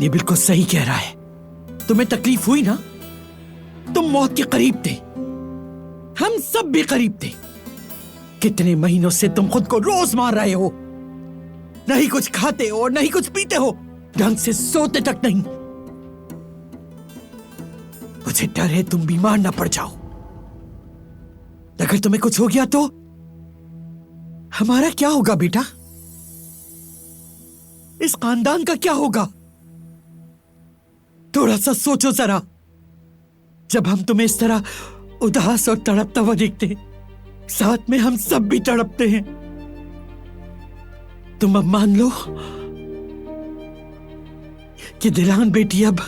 ये बिल्कुल सही कह रहा है। तुम्हें तकलीफ हुई ना? तुम मौत के करीब थे, हम सब भी करीब थे। कितने महीनों से तुम खुद को रोज मार रहे हो। नहीं कुछ खाते हो, नहीं कुछ पीते हो, ढंग से सोते तक नहीं। मुझे डर है तुम बीमार ना पड़ जाओ। अगर तुम्हें कुछ हो गया तो हमारा क्या होगा बेटा? इस खानदान का क्या होगा? थोड़ा सा सोचो जरा। जब हम तुम्हें इस तरह उदास और तड़पता हुआ देखते हैं, साथ में हम सब भी तड़पते हैं। तुम अब मान लो कि दिलान बेटी अब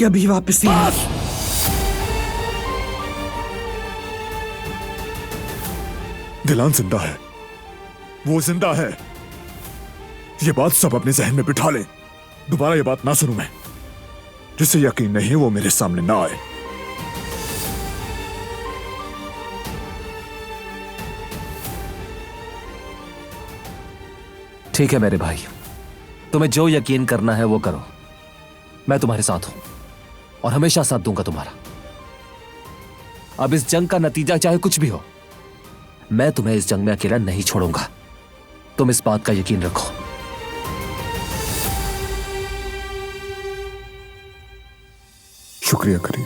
कभी वापस नहीं आएगी। दिलान जिंदा है, वो जिंदा है। ये बात सब अपने जहन में बिठा ले। दोबारा ये बात ना सुनूं मैं। जिसे यकीन नहीं वो मेरे सामने ना आए। ठीक है मेरे भाई, तुम्हें जो यकीन करना है वो करो। मैं तुम्हारे साथ हूं और हमेशा साथ दूंगा तुम्हारा। अब इस जंग का नतीजा चाहे कुछ भी हो, मैं तुम्हें इस जंग में अकेला नहीं छोड़ूंगा। तुम इस बात का यकीन रखो। शुक्रिया करीम।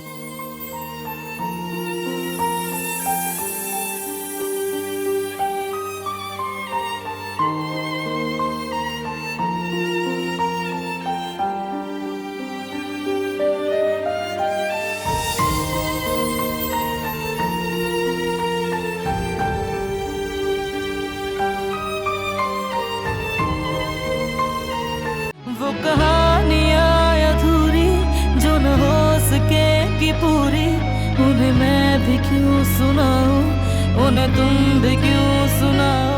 वो कहानियाँ अधूरी जो न हो सके कि पूरी, उन्हें मैं भी क्यों सुनाऊं, उन्हें तुम भी क्यों सुनाओ।